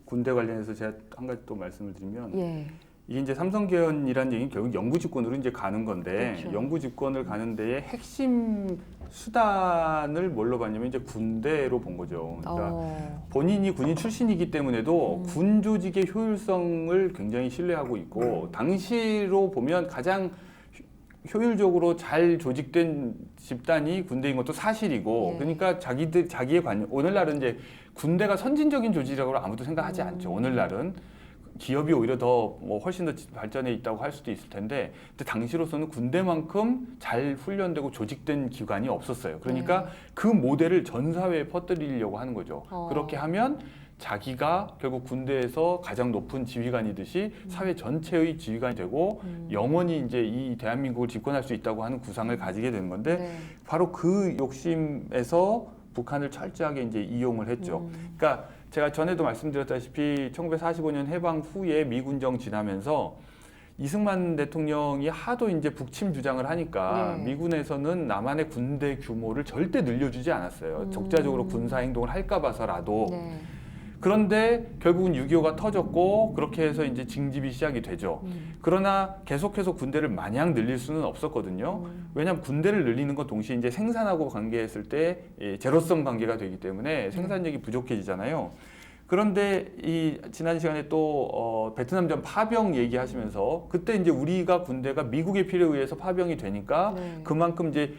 군대 관련해서 제가 한 가지 또 말씀을 드리면 예. 이게 이제 삼성개헌이라는 얘기는 결국 영구 집권으로 이제 가는 건데 그렇죠. 영구 집권을 가는 데에 핵심 수단을 뭘로 봤냐면 이제 군대로 본 거죠. 그러니까 본인이 군인 출신이기 때문에도 군 조직의 효율성을 굉장히 신뢰하고 있고 당시로 보면 가장 효율적으로 잘 조직된 집단이 군대인 것도 사실이고 예. 그러니까 자기의 관념 오늘날은 이제 군대가 선진적인 조직이라고 아무도 생각하지 않죠. 오늘날은 기업이 오히려 더 뭐 훨씬 더 발전해 있다고 할 수도 있을 텐데 근데 당시로서는 군대만큼 잘 훈련되고 조직된 기관이 없었어요. 그러니까 그 모델을 전 사회에 퍼뜨리려고 하는 거죠. 그렇게 하면 자기가 결국 군대에서 가장 높은 지휘관이듯이 사회 전체의 지휘관이 되고 영원히 이제 이 대한민국을 집권할 수 있다고 하는 구상을 가지게 되는 건데 네. 바로 그 욕심에서 북한을 철저하게 이제 이용을 했죠. 그러니까 제가 전에도 말씀드렸다시피 1945년 해방 후에 미군정 지나면서 이승만 대통령이 하도 이제 북침 주장을 하니까 네. 미군에서는 남한의 군대 규모를 절대 늘려주지 않았어요. 적자적으로 군사 행동을 할까 봐서라도. 네. 그런데 결국은 6.25가 터졌고 그렇게 해서 이제 징집이 시작이 되죠. 그러나 계속해서 군대를 마냥 늘릴 수는 없었거든요. 왜냐하면 군대를 늘리는 건 동시에 이제 생산하고 관계했을 때 제로성 관계가 되기 때문에 생산력이 부족해지잖아요. 그런데 이 지난 시간에 또 베트남전 파병 얘기하시면서 그때 이제 우리가 군대가 미국의 필요에 의해서 파병이 되니까 네. 그만큼 이제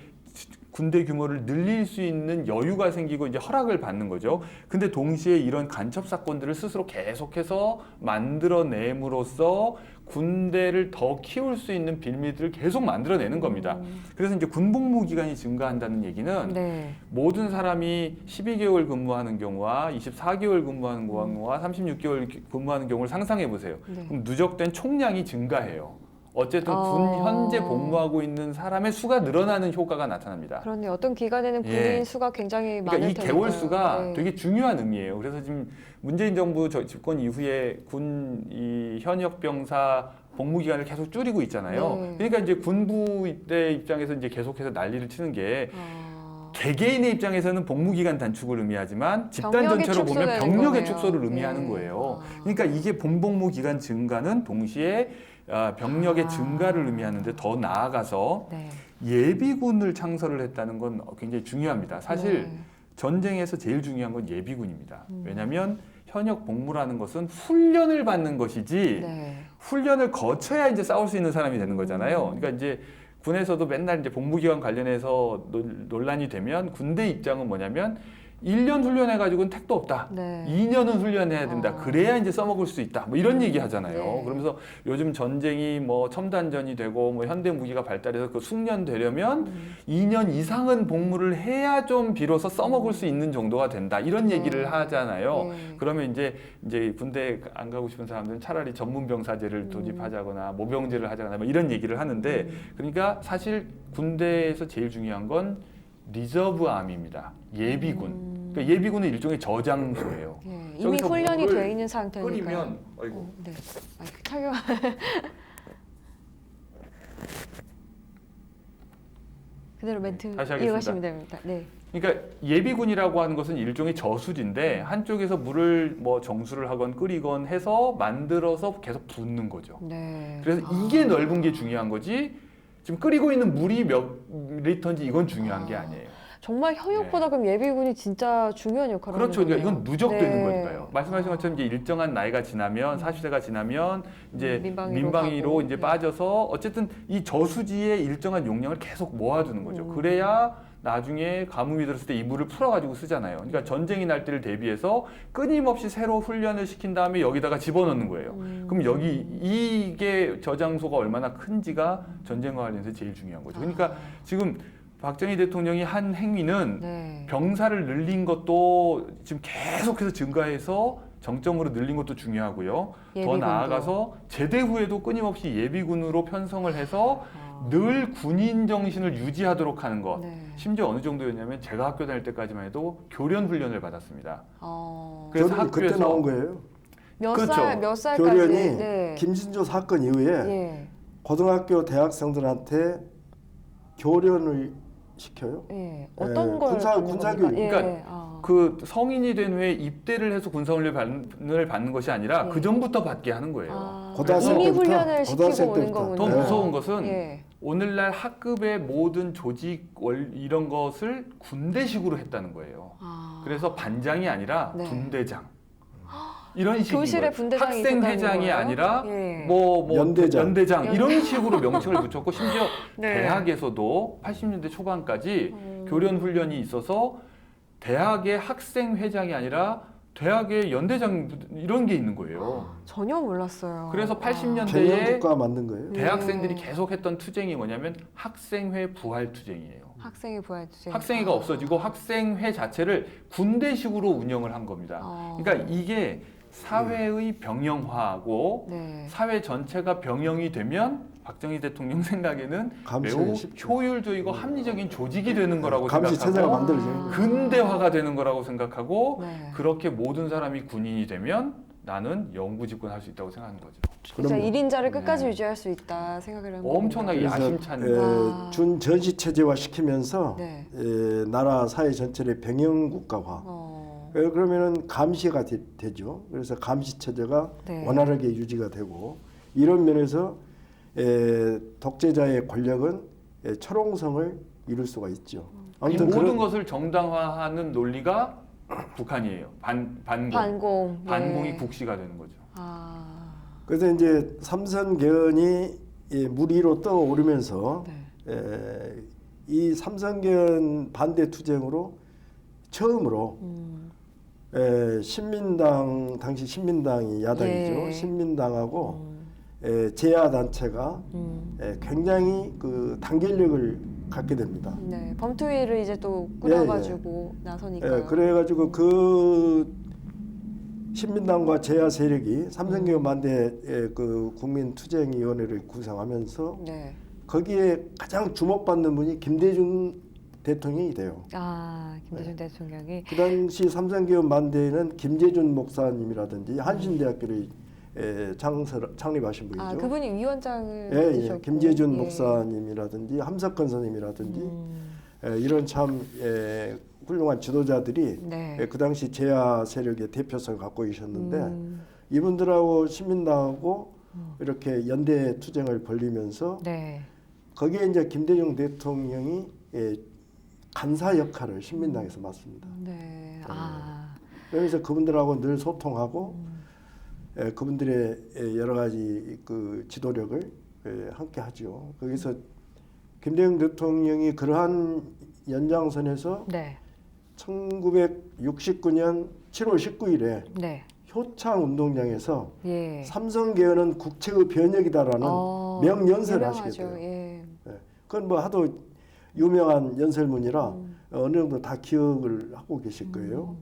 군대 규모를 늘릴 수 있는 여유가 생기고 이제 허락을 받는 거죠. 근데 동시에 이런 간첩 사건들을 스스로 계속해서 만들어냄으로써 군대를 더 키울 수 있는 빌미들을 계속 만들어내는 겁니다. 그래서 이제 군복무 기간이 증가한다는 얘기는 네. 모든 사람이 12개월 근무하는 경우와 24개월 근무하는 경우와 36개월 근무하는 경우를 상상해 보세요. 네. 그럼 누적된 총량이 증가해요. 어쨌든 군 현재 복무하고 있는 사람의 수가 늘어나는 효과가 나타납니다. 그런데 어떤 기간에는 군인 예. 수가 굉장히 그러니까 많을 이 테니까요. 개월 수가 네. 되게 중요한 의미예요. 그래서 지금 문재인 정부 집권 이후에 군 이 현역 병사 복무 기간을 계속 줄이고 있잖아요. 네. 그러니까 이제 군부대 입장에서 이제 계속해서 난리를 치는 게 개개인의 입장에서는 복무 기간 단축을 의미하지만 집단 병력의 전체로 보면 축소되는 병력의 거네요. 축소를 의미하는 네. 거예요. 그러니까 이게 본복무 기간 증가는 동시에 병력의 증가를 의미하는데 더 나아가서 네. 예비군을 창설을 했다는 건 굉장히 중요합니다. 사실 네. 전쟁에서 제일 중요한 건 예비군입니다. 왜냐하면 현역 복무라는 것은 훈련을 받는 것이지 네. 훈련을 거쳐야 이제 싸울 수 있는 사람이 되는 거잖아요. 그러니까 이제 군에서도 맨날 이제 복무기간 관련해서 논란이 되면 군대 입장은 뭐냐면 1년 훈련해가지고는 택도 없다. 네. 2년은 훈련해야 된다. 그래야 이제 써먹을 수 있다. 뭐 이런 얘기 하잖아요. 네. 그러면서 요즘 전쟁이 뭐 첨단전이 되고 뭐 현대 무기가 발달해서 그 숙련되려면 2년 이상은 복무를 해야 좀 비로소 써먹을 수 있는 정도가 된다. 이런 얘기를 하잖아요. 네. 그러면 이제 군대 안 가고 싶은 사람들은 차라리 전문 병사제를 도입하자거나 모병제를 하자거나 뭐 이런 얘기를 하는데 그러니까 사실 군대에서 제일 중요한 건 리저브암입니다. 예비군. 그러니까 예비군은 일종의 저장소예요. 예, 이미 저기서 훈련이 물을 돼 있는 상태니까. 끓이면 아이고. 네. 마이크 착용. 그대로 멘트 다시 하겠습니다. 이어가시면 됩니다. 네. 그러니까 예비군이라고 하는 것은 일종의 저수지인데 한쪽에서 물을 뭐 정수를 하건 끓이건 해서 만들어서 계속 붓는 거죠. 네. 그래서 이게 넓은 게 중요한 거지 지금 끓이고 있는 물이 몇 리터인지 이건 중요한 게 아니에요. 정말 현역보다 그럼 예비군이 진짜 중요한 역할을 그렇죠. 하는 그러니까 거네요. 이건 누적되는 네. 거니까요. 말씀하신 것처럼 이제 일정한 나이가 지나면 40세가 지나면 이제 민방위로 민방위로 가고. 이제 네. 빠져서 어쨌든 이 저수지의 일정한 용량을 계속 모아두는 거죠. 그래야 나중에 가뭄이 들었을 때 이 물을 풀어가지고 쓰잖아요. 그러니까 전쟁이 날 때를 대비해서 끊임없이 새로 훈련을 시킨 다음에 여기다가 집어넣는 거예요. 그럼 여기 이게 저장소가 얼마나 큰지가 전쟁과 관련해서 제일 중요한 거죠. 그러니까 지금 박정희 대통령이 한 행위는 네. 병사를 늘린 것도 지금 계속해서 증가해서 정점으로 늘린 것도 중요하고요. 예비군도. 더 나아가서 제대 후에도 끊임없이 예비군으로 편성을 해서 늘 군인 정신을 유지하도록 하는 것. 네. 심지어 어느 정도였냐면 제가 학교 다닐 때까지만 해도 교련 훈련을 받았습니다. 그래서 그래서 교련이 그때 나온 거예요. 그렇죠. 몇 살까지? 교련이 네. 김신조 사건 이후에 예. 고등학교 대학생들한테 교련을 시켜요. 예. 어떤 예, 걸 군사 받는 교육. 겁니까? 예. 그러니까 아. 그 성인이 된 후에 입대를 해서 군사훈련을 받는 것이 아니라 예. 그 전부터 받게 하는 거예요. 아, 고등학생 이미 때부터? 훈련을 시키고 고등학생 오는 때부터. 거군요. 더 네. 무서운 것은 예. 오늘날 학급의 모든 조직 이런 것을 군대식으로 했다는 거예요. 아. 그래서 반장이 아니라 네. 분대장. 이런 식인 교실에 거예요. 분대장이 학생회장이 있었다는 아니라 거예요? 예. 뭐 연대장. 이런 식으로 명칭을 붙였고 심지어 네. 대학에서도 80년대 초반까지 교련 훈련이 있어서 대학의 학생회장이 아니라 대학의 연대장 이런 게 있는 거예요. 전혀 몰랐어요. 그래서 80년대 개념국가 만든 거예요. 대학생들이 네. 계속했던 투쟁이 뭐냐면 학생회 부활 투쟁이에요. 학생의 부활 투쟁. 학생회가 없어지고 학생회 자체를 군대식으로 운영을 한 겁니다. 그러니까 이게 사회의 병영화하고 네. 사회 전체가 병영이 되면 박정희 대통령 생각에는 감시하기 매우 쉽죠. 효율적이고 합리적인 조직이 되는 거라고 감시 체제가 생각하고 만들어져요. 근대화가 되는 거라고 생각하고 네. 그렇게 모든 사람이 군인이 되면 나는 영구 집권할 수 있다고 생각하는 거죠. 진짜 그럼요. 1인자를 끝까지 네. 유지할 수 있다 생각을 하는 엄청나게 그래서, 야심찬 아. 준 전시 체제화 시키면서 네. 나라 사회 전체의 병영 국가화. 그러면은 감시가 되죠. 그래서 감시 체제가 네. 원활하게 유지가 되고 이런 면에서 독재자의 권력은 철옹성을 이룰 수가 있죠. 이 아무튼 모든 그런 것을 정당화하는 논리가 북한이에요. 반공. 반공이 네. 국시가 되는 거죠. 아. 그래서 이제 삼선 개헌이 물 위로 떠오르면서 네. 이 삼선 개헌 반대 투쟁으로 처음으로 신민당 당시 신민당이 야당이죠. 예. 신민당하고 제야 단체가 굉장히 그 단결력을 갖게 됩니다. 네. 범투위를 이제 또 꾸려가지고 나서니까. 그래가지고 그 신민당과 제야 세력이 삼선개헌 반대 그 국민투쟁위원회를 구성하면서 네. 거기에 가장 주목받는 분이 김대중 대통령이 돼요. 아, 김대중 대통령이. 그 당시 삼선개헌 반대에는 김재준 목사님이라든지 한신대학교를 창립하신 분이죠. 아, 그분이 위원장을 예, 맡으셨고. 김재준 예. 목사님이라든지 함석헌 선생님이라든지 이런 참 훌륭한 지도자들이 네. 그 당시 제야 세력의 대표성을 갖고 계셨는데 이분들하고 신민당하고 이렇게 연대 투쟁을 벌이면서 네. 거기에 이제 김대중 대통령이 간사 역할을 신민당에서 맡습니다. 네. 아. 그래서 그분들하고 늘 소통하고 그분들의 여러 가지 그 지도력을 함께 하죠. 거기서 김대중 대통령이 그러한 연장선에서 네. 1969년 7월 19일에 네. 효창 운동장에서 예. 삼선개헌은 국책의 변혁이다라는 명연설을 하시게 유명하죠. 돼요. 예. 그건 뭐 하도 유명한 연설문이라 어느 정도 다 기억을 하고 계실 거예요.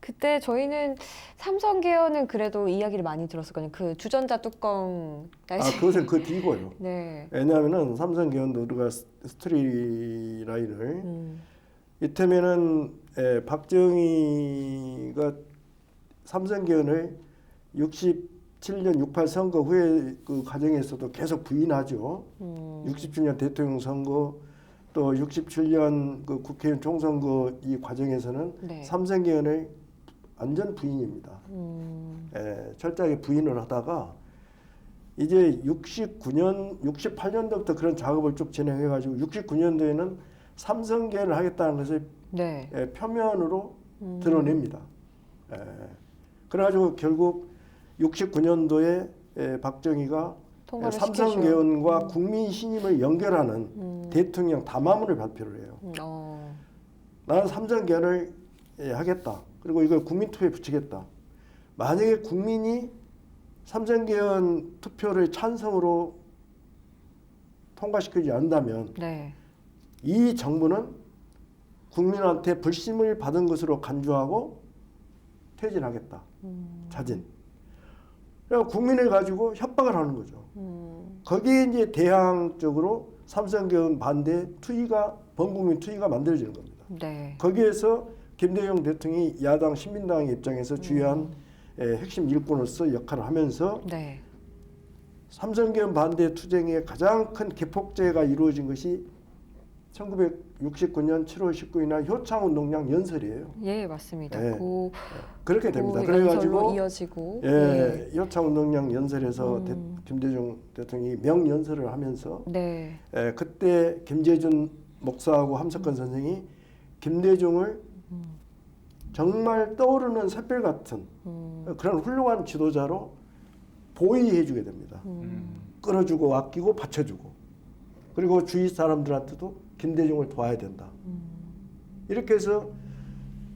그때 저희는 삼성개헌은 그래도 이야기를 많이 들었었거든요. 그 주전자 뚜껑 다시. 그것은 그 뒤고요. 네. 왜냐하면은 삼성개헌도 우리가 스토리 라인을 이때면은 박정희가 삼성개헌을 67년 68 선거 후에 그 과정에서도 계속 부인하죠. 67년 대통령 선거 또 67년 그 국회의원 총선거 이 과정에서는 네. 삼성개헌을 완전 부인입니다. 철저하게 부인을 하다가 이제 69년, 68년도부터 그런 작업을 쭉 진행해가지고 69년도에는 삼성개헌을 하겠다는 것을 네. 표면으로 드러냅니다. 그래가지고 결국 69년도에 박정희가 통과를 삼성개헌과 국민 신임을 연결하는 대통령 담화문을 발표를 해요. 나는 삼성개헌을 하겠다. 그리고 이걸 국민투표에 붙이겠다. 만약에 국민이 삼성개헌 투표를 찬성으로 통과시키지 않는다면 네. 이 정부는 국민한테 불신을 받은 것으로 간주하고 퇴진하겠다. 자진. 그래서 국민을 가지고 협박을 하는 거죠. 거기에 이제 대항적으로 삼성개헌 반대 투의가 범국민 투의가 만들어지는 겁니다. 네. 거기에서 김대중 대통령이 야당 신민당의 입장에서 주요한 핵심 일꾼으로서 역할을 하면서 네. 삼성개헌 반대 투쟁의 가장 큰 기폭제가 이루어진 것이 1969년 7월 19일 날 효창운동장 연설이에요. 예, 맞습니다. 예. 그 그렇게 됩니다. 연설로 그래가지고 이어지고 예, 효창운동장 연설에서 김대중 대통령이 명연설을 하면서 네. 그때 김재준 목사하고 함석헌 선생이 김대중을 정말 떠오르는 샛별 같은 그런 훌륭한 지도자로 보위해주게 됩니다. 끌어주고 아끼고 받쳐주고 그리고 주위 사람들한테도 김대중을 도와야 된다. 이렇게 해서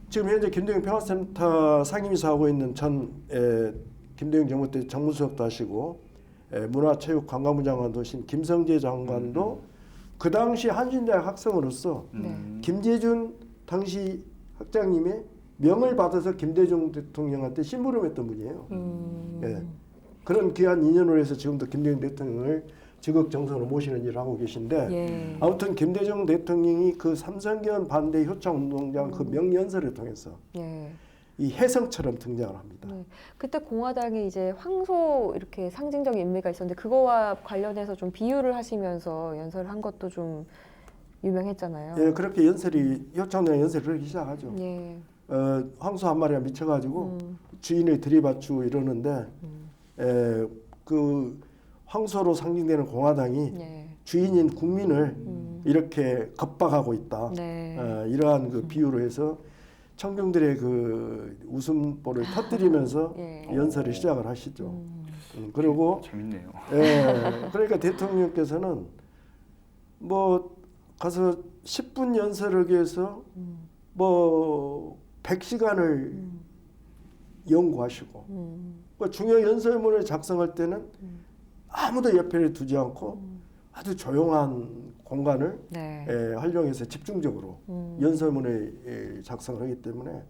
지금 현재 김대중 평화센터 상임이사하고 있는 전 김대중 정부 때 정무수석도 하시고 문화체육관광부 장관도 하신 김성재 장관도 그 당시 한신대학 학생으로서 김재준 당시 학장님의 명을 받아서 김대중 대통령한테 심부름했던 분이에요. 예. 그런 귀한 인연으로 해서 지금도 김대중 대통령을 지극정성으로 모시는 일을 하고 계신데 예. 아무튼 김대중 대통령이 그 삼성개헌 반대 효창운동장 그 명연설을 통해서 예. 이 혜성처럼 등장을 합니다. 네. 그때 공화당이 이제 황소 이렇게 상징적인 의미가 있었는데 그거와 관련해서 좀 비유를 하시면서 연설을 한 것도 좀 유명했잖아요. 예, 그렇게 연설이 효창운동 연설을 그렇게 시작하죠. 예. 황소 한 마리가 미쳐가지고 주인을 들이받치고 이러는데 그 황소로 상징되는 공화당이 예. 주인인 국민을 이렇게 겁박하고 있다. 네. 이러한 그 비유로 해서 청중들의 그 웃음보를 터뜨리면서 예. 연설을 시작을 하시죠. 그리고 재밌네요. 예, 그러니까 대통령께서는 뭐 가서 10분 연설을 위해서 뭐 100시간을 연구하시고 뭐 중요 연설문을 작성할 때는 아무도 옆에 두지 않고 아주 조용한 공간을 네. 활용해서 집중적으로 연설문을 작성을 하기 때문에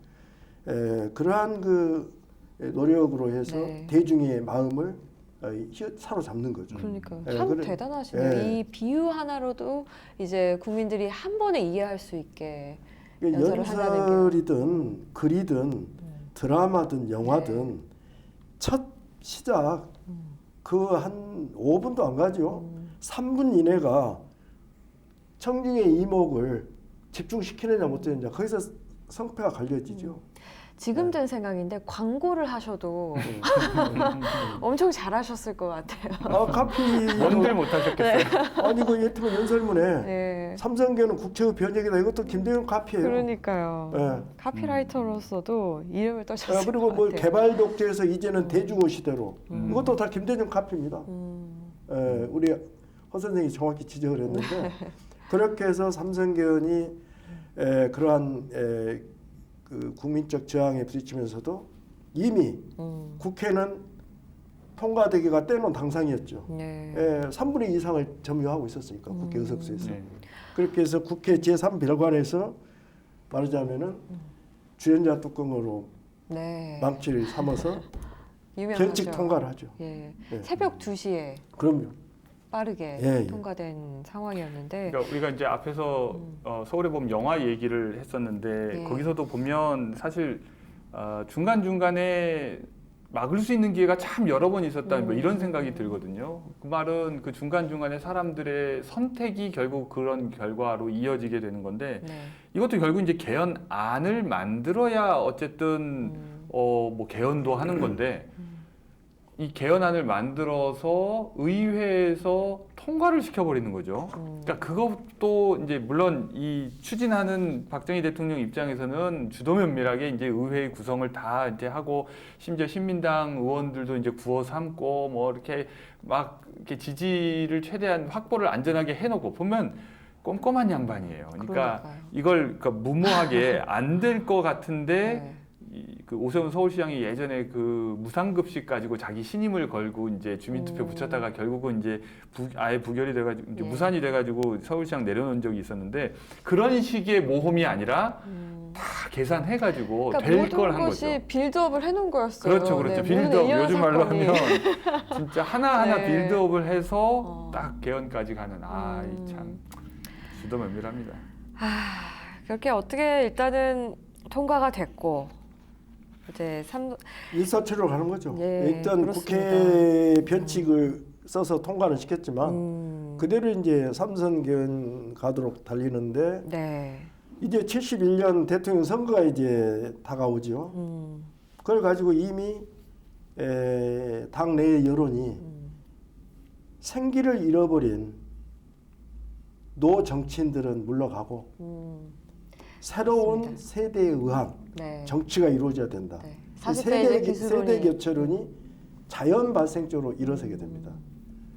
그러한 그 노력으로 해서 네. 대중의 마음을 사로잡는 거죠. 그러니까 예, 참 그래. 대단하시네요. 예. 이 비유 하나로도 이제 국민들이 한 번에 이해할 수 있게 그러니까 연설을 한다는 연설이든 글이든 드라마든 영화든 첫 시작 그 한 5분도 안 가죠. 3분 이내가 청중의 이목을 집중시키느냐 못하느냐 거기서 성패가 갈려지죠. 지금 든 생각인데 광고를 하셔도 엄청 잘하셨을 것 같아요. 아, 카피 뭔들 못하셨겠어요. 아니 그 예트로 연설문에 네. 삼성계는 국채의 변혁이다 이것도 김대중 카피예요. 그러니까요. 예. 카피라이터로서도 이름을 떠셨을 그리고 것 뭐 같아요. 개발 독재에서 이제는 대중어 시대로 이것도 다 김대중 카피입니다. 우리 허 선생이 정확히 지적을 했는데 그렇게 해서 삼성계연이 그러한 그 국민적 저항에 부딪히면서도 이미 국회는 통과되기가 때론 당상이었죠. 네. 3분의 2 이상을 점유하고 있었으니까 국회 의석수에서. 네. 그렇게 해서 국회 제3별관에서 말하자면은 주연자 뚜껑으로 네. 망치를 삼아서 유명하죠. 결직 통과를 하죠. 예. 예. 새벽 2시에 그럼요. 빠르게 예. 통과된 상황이었는데 그러니까 우리가 이제 앞에서 서울에 보면 영화 얘기를 했었는데 예. 거기서도 보면 사실 중간 중간에 막을 수 있는 기회가 참 여러 번 있었다 뭐 이런 생각이 들거든요. 그 말은 그 중간 중간에 사람들의 선택이 결국 그런 결과로 이어지게 되는 건데 네. 이것도 결국 이제 개헌안을 만들어야 어쨌든 뭐 개헌도 하는 건데. 이 개헌안을 만들어서 의회에서 통과를 시켜버리는 거죠. 그러니까 그것도 이제 물론 이 추진하는 박정희 대통령 입장에서는 주도 면밀하게 이제 의회 구성을 다 이제 하고 심지어 신민당 의원들도 이제 구워 삼고 뭐 이렇게 막 이렇게 지지를 최대한 확보를 안전하게 해놓고 보면 꼼꼼한 양반이에요. 그러니까 그러니까요. 이걸 그러니까 무모하게 안 될 것 같은데. 네. 그 오세훈 서울시장이 예전에 그 무상급식 가지고 자기 신임을 걸고 이제 주민투표 붙였다가 결국은 이제 아예 부결이 돼가지고 이제 예. 무산이 돼가지고 서울시장 내려놓은 적이 있었는데 그런 식의 모험이 아니라 다 계산해가지고 그러니까 될 모든 걸 한 것이 거죠. 빌드업을 해놓은 거였어요. 그렇죠, 그렇죠. 네, 빌드업 모든 일련의 요즘 말로 사건이. 하면 진짜 하나하나 네. 빌드업을 해서 딱 개헌까지 가는 이 참 주도 면밀합니다. 그렇게 어떻게 일단은 통과가 됐고 이제 일사천리로 가는 거죠. 예, 일단 그렇습니다. 국회 변칙을 써서 통과는 시켰지만 그대로 이제 삼선견 가도록 달리는데 네. 이제 71년 대통령 선거가 이제 다가오죠. 그걸 가지고 이미 당내의 여론이 생기를 잃어버린 노 정치인들은 물러가고 새로운 맞습니다. 세대에 의한 네. 정치가 이루어져야 된다. 네. 이 40대 이제 세대 기술론이 교체론이 자연 발생적으로 일어서게 됩니다.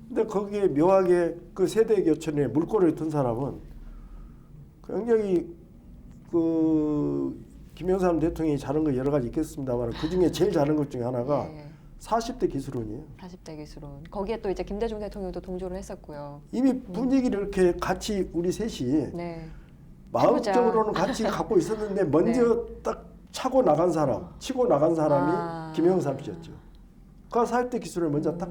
근데 거기에 묘하게 그 세대 교체론에 물꼬를 튼 사람은 굉장히 그 김영삼 대통령이 잘한 거 여러 가지 있겠습니다만 그 중에 제일 잘한 것 중에 하나가 네. 40대 기술론이에요. 40대 기술론. 거기에 또 이제 김대중 대통령도 동조를 했었고요. 이미 분위기를 이렇게 같이 우리 셋이 네. 마음적으로는 같이 갖고 있었는데 먼저 딱 차고 나간 사람, 치고 나간 사람이 아. 김영삼 씨였죠. 그 40대 기술을 먼저 딱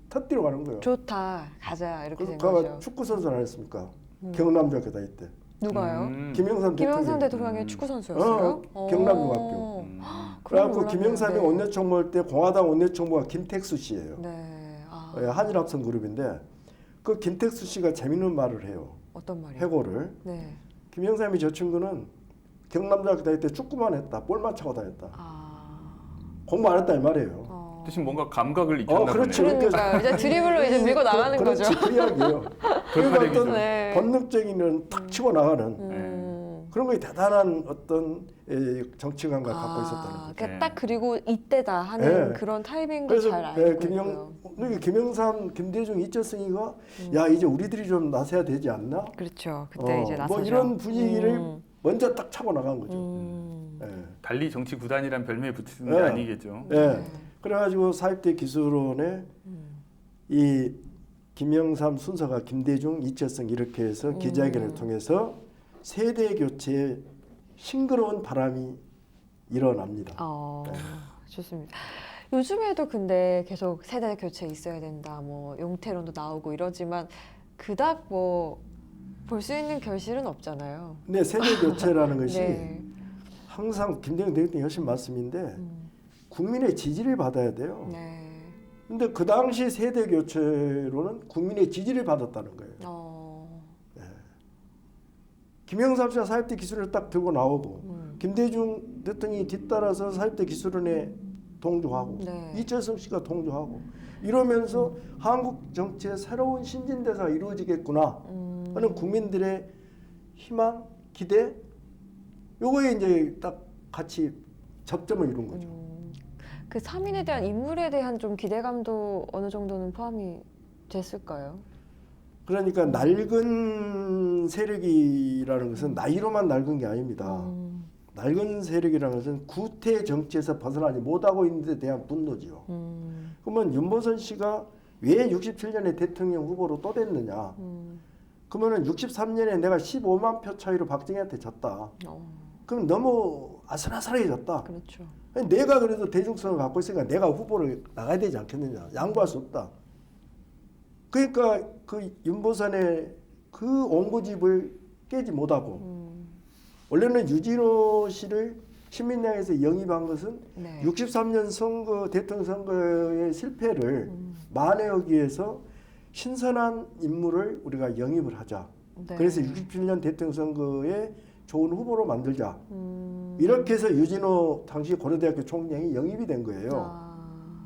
터뜨려 가는 거예요. 좋다. 가자. 이렇게 된 그가 거죠. 축구 선수 안 했습니까? 경남중학교 다닐 때. 누가요? 김영삼 김영삼 대통령. 대통령이 축구 선수였어요? 경남중학교. 그런 그래갖고 몰랐네요. 김영삼이 네. 원내총무할 때 공화당 원내총무가 김택수 씨예요. 네. 아, 한일합성 그룹인데 그 김택수 씨가 재밌는 말을 해요. 어떤 말이에요? 해고를. 네. 김영삼이 저 친구는 경남중학교 다닐 때 축구만 했다. 볼만 차고 다녔다. 아. 공부 안 했다 이 말이에요. 대신 뭔가 감각을 익혔나 그렇죠. 보네요. 그러니까 이제 드리블로 이제 밀고 나가는 그렇지, 거죠. 그 이야기예요. 그런 그러니까 얘기죠. 어떤 네. 본능적인 탁 치고 나가는 그런 거에 대단한 어떤 정치감을 갖고 있었다는 거죠. 그러니까 네. 딱 그리고 이때다 하는 네. 그런 타이밍도 그래서 잘 알고 있고요. 김영삼, 김대중, 이철성이가 야 이제 우리들이 좀 나서야 되지 않나? 그렇죠. 그때 이제 나서죠. 뭐 이런 분위기를 먼저 딱 차고 나간 거죠. 예. 달리 정치 구단이란 별명이 붙이는 네. 게 아니겠죠. 예. 그래가지고 40대 기술원에 이 김영삼 순서가 김대중, 이철성 이렇게 해서 기자회견을 통해서 세대 교체의 싱그러운 바람이 일어납니다. 좋습니다. 요즘에도 근데 계속 세대 교체 있어야 된다, 뭐 용태론도 나오고 이러지만 그닥 뭐 볼 수 있는 결실은 없잖아요. 근데 세대 교체라는 것이 네. 항상 김대중 대통령이 하신 말씀인데 국민의 지지를 받아야 돼요. 네. 근데 그 당시 세대 교체로는 국민의 지지를 받았다는 거예요. 김영삼 씨가 40대 기술을 딱 들고 나오고 김대중 대통령이 뒤따라서 40대 기술원에 동조하고 네. 이철성 씨가 동조하고 이러면서 한국 정치의 새로운 신진대사가 이루어지겠구나 하는 국민들의 희망, 기대 요거에 이제 딱 같이 접점을 이룬 거죠. 그 3인에 대한 인물에 대한 좀 기대감도 어느 정도는 포함이 됐을까요? 그러니까 낡은 세력이라는 것은 나이로만 낡은 게 아닙니다. 낡은 세력이라는 것은 구태 정치에서 벗어나지 못하고 있는 데 대한 분노지요. 그러면 윤보선 씨가 왜 67년에 대통령 후보로 또 됐느냐. 그러면 63년에 내가 15만 표 차이로 박정희한테 졌다. 그럼 너무 아슬아슬하게 졌다. 그렇죠. 아니, 내가 그래도 대중성을 갖고 있으니까 내가 후보를 나가야 되지 않겠느냐. 양보할 수 없다. 그러니까 그 윤보선의 그 옹고집을 깨지 못하고 원래는 유진호 씨를 신민당에서 영입한 것은 네. 63년 선거 대통령 선거의 실패를 만회하기 위해서 신선한 인물을 우리가 영입을 하자. 네. 그래서 67년 대통령 선거에 좋은 후보로 만들자. 이렇게 해서 유진호 당시 고려대학교 총장이 영입이 된 거예요.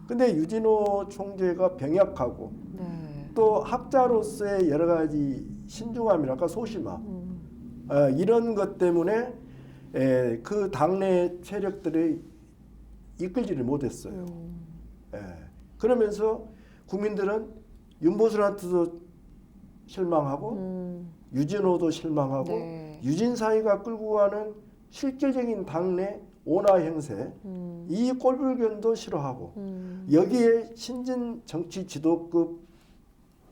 근데 유진호 총재가 병약하고 네. 또 학자로서의 여러 가지 신중함이랄까 소심함 이런 것 때문에 그 당내 세력들이 이끌지를 못했어요. 그러면서 국민들은 윤보선한테도 실망하고 유진호도 실망하고 네. 유진 사이가 끌고 가는 실질적인 당내 온화 행세 이 꼴불견도 싫어하고 여기에 신진 정치 지도급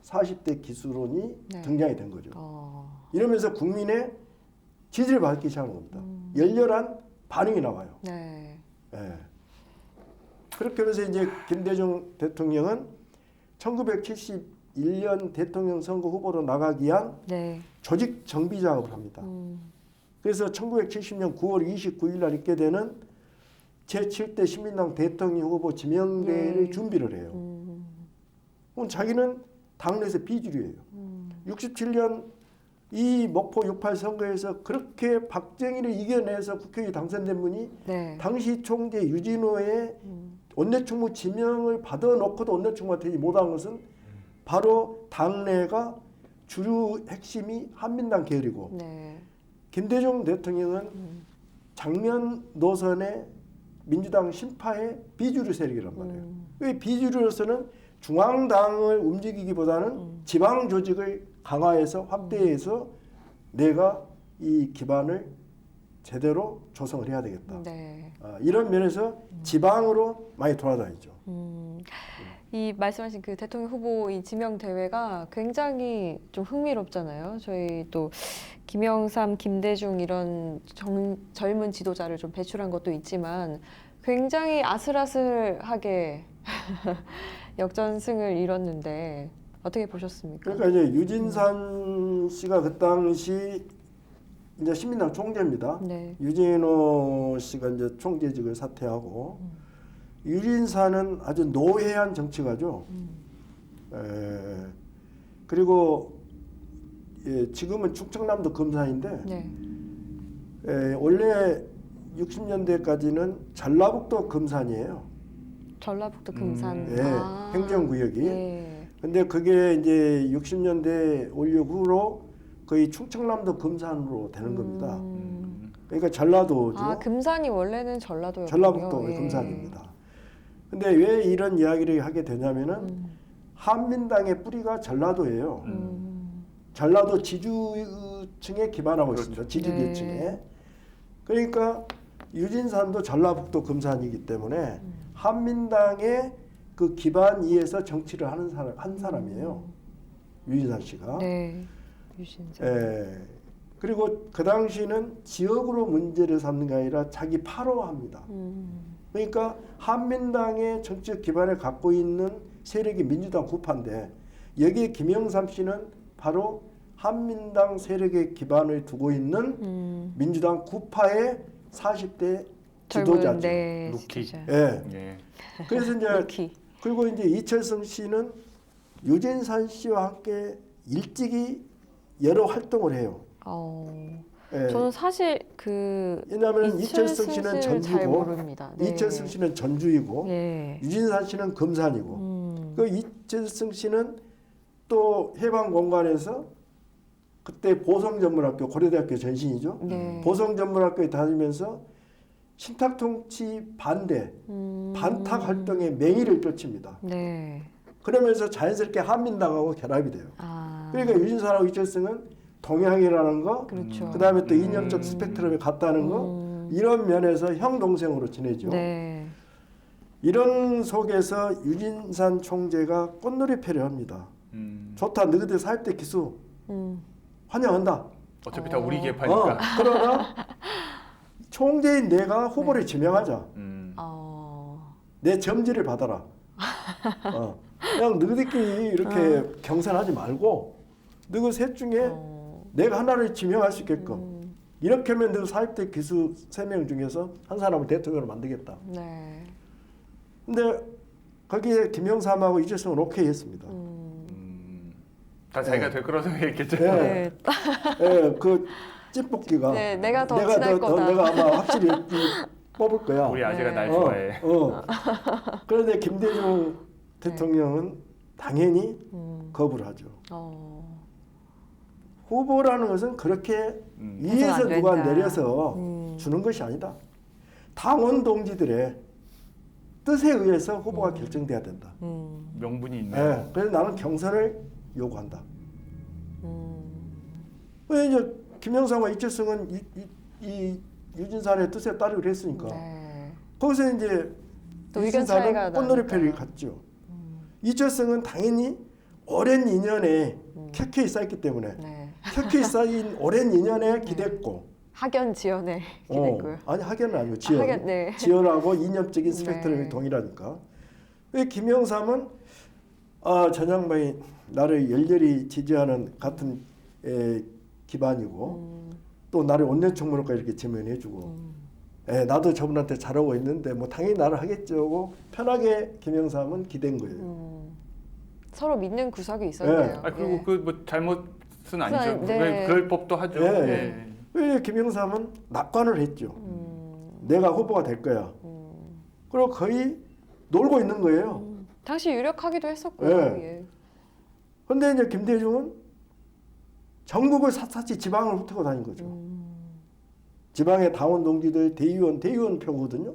40대 기술론이 네. 등장이 된 거죠. 이러면서 국민의 지지를 받기 시작한 겁니다. 열렬한 반응이 나와요. 네. 예. 그렇게 해서 이제 김대중 대통령은 1971년 대통령 선거 후보로 나가기 위한 네. 조직 정비 작업을 합니다. 그래서 1970년 9월 29일 날 있게 되는 제7대 신민당 대통령 후보 지명대회를 준비를 해요. 그럼 자기는 당내에서 비주류예요. 67년 이 목포 6.8 선거에서 그렇게 박정희를 이겨내서 국회에 당선된 분이 네. 당시 총재 유진호의 원내충무 지명을 받아놓고도 원내충무가 되지 못한 것은 바로 당내가 주류 핵심이 한민당 계열이고 네. 김대중 대통령은 장면 노선의 민주당 신파의 비주류 세력이란 말이에요. 이 비주류로서는 중앙당을 움직이기보다는 지방 조직을 강화해서 확대해서 내가 이 기반을 제대로 조성을 해야 되겠다. 네. 이런 면에서 지방으로 많이 돌아다니죠. 이 말씀하신 그 대통령 후보 이 지명 대회가 굉장히 좀 흥미롭잖아요. 저희 또 김영삼, 김대중 이런 젊은 지도자를 좀 배출한 것도 있지만 굉장히 아슬아슬하게 역전승을 이뤘는데 어떻게 보셨습니까? 그러니까 이제 유진산 씨가 그 당시 이제 신민당 총재입니다. 네. 유진호 씨가 이제 총재직을 사퇴하고 유진산은 아주 노회한 정치가죠. 그리고 지금은 충청남도 금산인데 네. 원래 60년대까지는 전라북도 금산이에요. 전라북도 금산. 예, 행정구역이. 네. 근데 그게 이제 60년대 올려 후로 거의 충청남도 금산으로 되는 겁니다. 그러니까 전라도죠. 아, 금산이 원래는 전라도였군요. 전라북도 예. 금산입니다. 근데 왜 이런 이야기를 하게 되냐면은 한민당의 뿌리가 전라도예요. 전라도 지주층에 기반하고 그렇죠. 있습니다. 지주계층에. 네. 그러니까 유진산도 전라북도 금산이기 때문에 한민당의 그 기반 위에서 정치를 하는 한 사람이에요. 유진산 씨가. 네. 유신산. 예. 그리고 그 당시는 지역으로 문제를 삼는 게 아니라 자기 파로 합니다. 그러니까 한민당의 정치적 기반을 갖고 있는 세력이 민주당 구파인데 여기에 김영삼 씨는 바로 한민당 세력의 기반을 두고 있는 민주당 구파의 40대 지도자죠. 네, 루키. 지도자. 예. 예. 그래서 이제 루키. 그리고 이제 이철성 씨는 유진산 씨와 함께 일찍이 여러 활동을 해요. 예. 저는 사실 그 왜냐하면 이철성 씨는 잘 전주고 모릅니다. 네. 이철성 씨는 전주이고 예. 유진산 씨는 금산이고 그 이철성 씨는 또 해방공간에서 그때 보성전문학교 고려대학교 전신이죠. 네. 보성전문학교에 다니면서 신탁통치 반대 반탁 활동에 맹위를 쫓습니다. 네. 그러면서 자연스럽게 한민당하고 결합이 돼요. 아. 그러니까 유진산하고 이철성은 동양이라는 거, 그렇죠. 그다음에 또 이념적 스펙트럼에 같다는 거, 이런 면에서 형 동생으로 지내죠. 네. 이런 속에서 유진산 총재가 꽃놀이패를 합니다. 좋다, 너희들 사입대 기수 환영한다. 어차피 다 우리 개파니까. 그러나 총재인 내가 후보를 지명하자. 내 점지를 받아라. 그냥 너희들끼리 이렇게 경선하지 말고 너희 셋 중에 내가 하나를 지명할 수 있게끔 이렇게 하면 너 사입대 기수 3명 중에서 한 사람을 대통령으로 만들겠다. 네. 근데 거기에 김영삼하고 이재성은 오케이 했습니다. 다 자기가 될 거라고 생각했겠죠. 네. 네. 예, 그 찐뽑기가 네, 내가 더 친할 거다. 내가 아마 확실히 뽑을 거야. 우리 아재가 네. 날 좋아해. 그런데 김대중 대통령은 당연히 거부를 하죠. 후보라는 것은 그렇게 위에서 해서는 안 누가 된다. 내려서 주는 것이 아니다. 당원 동지들의 뜻에 의해서 후보가 결정돼야 된다. 명분이 있네. 예, 그래서 나는 경선을 요구한다. 왜 이제 김영삼과 이철성은 이 유진산의 뜻에 따르기로 했으니까 네. 거기서 이제 또 의견 차이가 유진산은 꽃놀이패를 나니까. 갔죠. 이철성은 당연히 오랜 인연에 켜켜이 쌓였기 때문에 네. 켜켜이 쌓인 오랜 인연에 기댔고 학연 지연에 기대고요. 아니 학연은 아니고 지연. 학연, 네. 지연하고 이념적인 스펙트럼이 네. 동일하니까. 왜 김영삼은 전 양반이 나를 열렬히 지지하는 같은 기반이고 또 나를 원내총무로까지 이렇게 지명해주고 나도 저분한테 잘하고 있는데 뭐 당연히 나를 하겠죠 하고 편하게 김영삼은 기댄 거예요. 서로 믿는 구석이 있었네요. 아, 그리고 예. 그 뭐 잘못은 아니죠. 네. 왜 그럴 법도 하죠. 예, 예. 왜 김영삼은 낙관을 했죠. 내가 후보가 될 거야. 그리고 거의 놀고 있는 거예요. 당시 유력하기도 했었고요. 예. 예. 근데 이제 김대중은 전국을 샅샅이 지방을 훑고 다닌 거죠. 지방의 당원 동지들, 대의원 표거든요.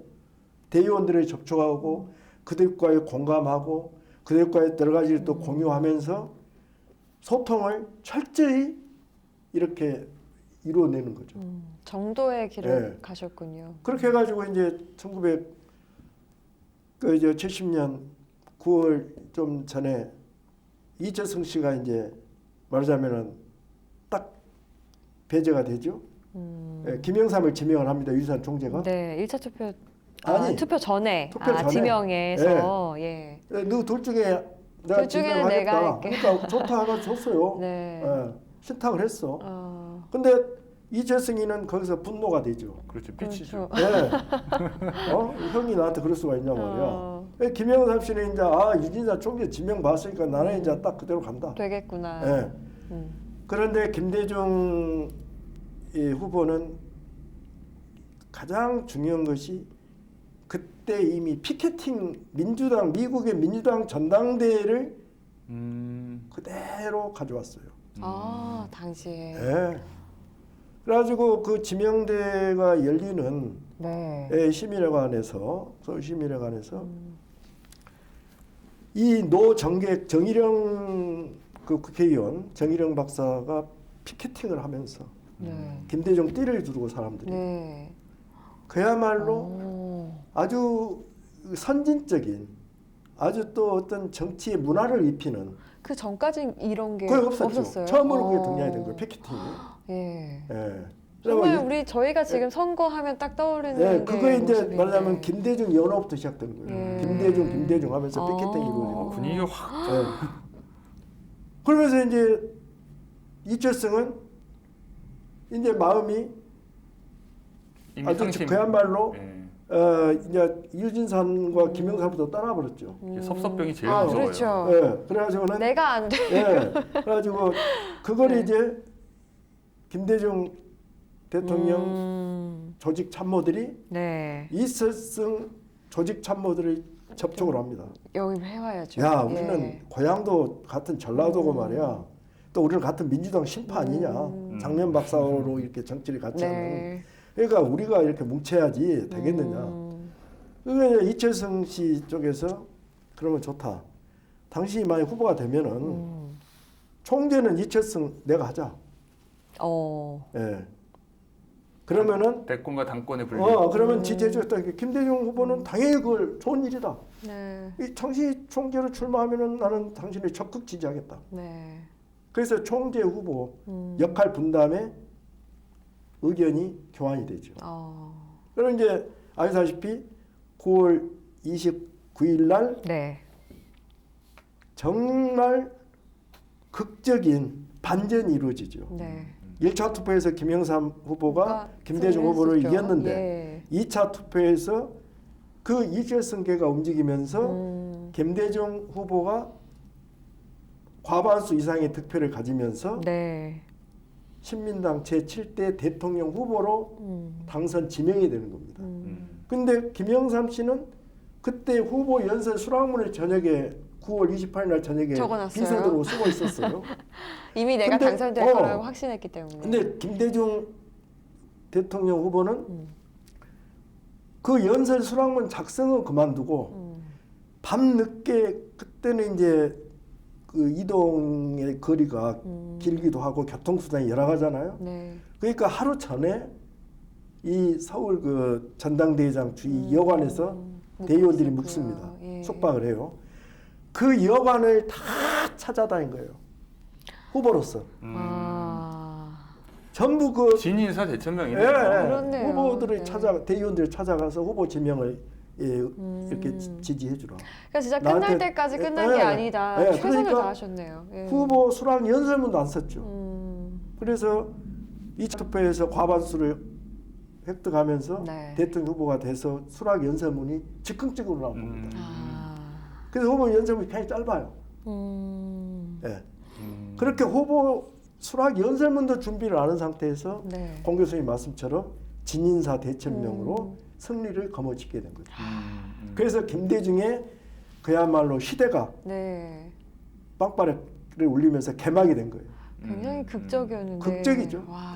대의원들을 접촉하고 그들과의 공감하고 그들과의 여러 가지를 또 공유하면서 소통을 철저히 이렇게 이루어내는 거죠. 정도의 길을 예. 가셨군요. 그렇게 해가지고 이제 1970년 9월 좀 전에 이재성 씨가 이제 말하자면은 딱 배제가 되죠. 예, 김영삼을 지명을 합니다. 유산 총재가. 네, 1차 투표 아니, 투표 전에 투표 전에. 지명해서 예. 너 둘 중에 내가 둘 중에는 지명하겠다. 내가 할게. 그러니까 좋다 하가 줬어요. 네. 예, 신탁을 했어. 어, 근데 이재성이는 거기서 분노가 되죠. 그렇죠. 삐치죠. 그렇죠. 예. 형이 나한테 그럴 수가 있냐 말이야. 어, 김영삼 씨는 이제 유진사 총재 지명 봤으니까 나는 이제 딱 그대로 간다. 되겠구나. 예. 그런데 김대중 이 후보는 가장 중요한 것이 그때 이미 피케팅 미국의 민주당 전당대회를 그대로 가져왔어요. 아, 당시에. 예. 그래가지고 그 지명대가 열리는 네. 시민회관에서 서울 시민회관에서 이 노정객 정일영 그 국회의원 정일영 박사가 피켓팅을 하면서 네. 김대중 띠를 두르고 사람들이 네. 그야말로 오. 아주 선진적인 아주 또 어떤 정치의 문화를 입히는 그 전까진 이런 게 그게 없었죠. 없었어요. 처음으로 그게 등장이 된 거예요. 피켓팅이. 예. 예. 정말 저희가 지금 선거하면 딱 떠오르는 예, 게 그거 이제 모습인데. 말하자면 김대중 연호부터 시작되는 거예요. 예. 김대중 하면서 피켓팅이 이루어지는 분위기가 확 예. 그러면서 이제 이철성은 이제 마음이 이미 아주 상심. 그야말로 예. 이제 유진산과 김영삼부터 떠나버렸죠. 섭섭병이 제일 아, 무서워요. 그렇죠. 예. 그래가지고는 내가 안 돼. 예. 그래가지고 그걸 네. 이제 김대중 대통령 조직 참모들이 네. 이철성 조직 참모들을 접촉을 합니다. 영입해와야죠. 야, 우리는 예. 고향도 같은 전라도고 말이야. 또 우리는 같은 민주당 심파 아니냐. 장면 박사로 이렇게 정치를 같이 하는. 네. 그러니까 우리가 이렇게 뭉쳐야지 되겠느냐. 그러니까 이제 이철성 씨 쪽에서 그러면 좋다. 당신이 만약 후보가 되면은 총재는 이철성 내가 하자. 예. 그러면은 대권과 당권의 분리. 그러면 지지해주겠다. 김대중 후보는 당연히 그걸 좋은 일이다. 네. 이 당시 총재로 출마하면은 나는 당신을 적극 지지하겠다. 네. 그래서 총재 후보 역할 분담에 의견이 교환이 되죠. 그럼 이제 아시다시피 9월 29일 날 네. 정말 극적인 반전이 이루어지죠. 네. 1차 투표에서 김영삼 후보가 김대중 후보를 승리했었죠. 이겼는데 예. 2차 투표에서 그 이철성계가 움직이면서 김대중 후보가 과반수 이상의 득표를 가지면서 네. 신민당 제7대 대통령 후보로 당선 지명이 되는 겁니다. 근데 김영삼 씨는 그때 후보 연설 수락문을 저녁에 9월 28일 날 저녁에 적어놨어요. 비서들로 쓰고 있었어요. 이미 내가 근데, 당선될 거라고 확신했기 때문에. 근데 김대중 대통령 후보는 그 연설 수락문 작성은 그만두고 밤늦게 그때는 이제 그 이동의 거리가 길기도 하고 교통수단이 여러 가잖아요. 네. 그러니까 하루 전에 이 서울 그 전당대회장 주위 여관에서 대의원들이 묵습니다. 예. 숙박을 해요. 그 여관을 다 찾아다닌 거예요. 후보로서. 전부 그 진인사 대천명이네. 예, 그렇네요. 후보들을 네. 대의원들을 찾아가서 후보 지명을 이렇게 지지해 주라. 그러니까 진짜 끝날 나한테- 때까지 끝난 예, 게 아니다. 예, 최선을 그러니까 다하셨네요. 예. 후보 수락 연설문도 안 썼죠. 그래서 2차 투표에서 과반수를 획득하면서 네. 대통령 후보가 돼서 수락 연설문이 즉흥적으로 나온 겁니다. 아. 그래서 후보 연설문이 굉장히 짧아요. 예. 그렇게 후보 수락 연설문도 준비를 안 한 상태에서 네. 공 교수님 말씀처럼 진인사 대천명으로 승리를 거머쥐게 된 거죠. 그래서 김대중의 그야말로 시대가 네. 빵빠레를 울리면서 개막이 된 거예요. 굉장히 극적이었는데. 극적이죠. 와,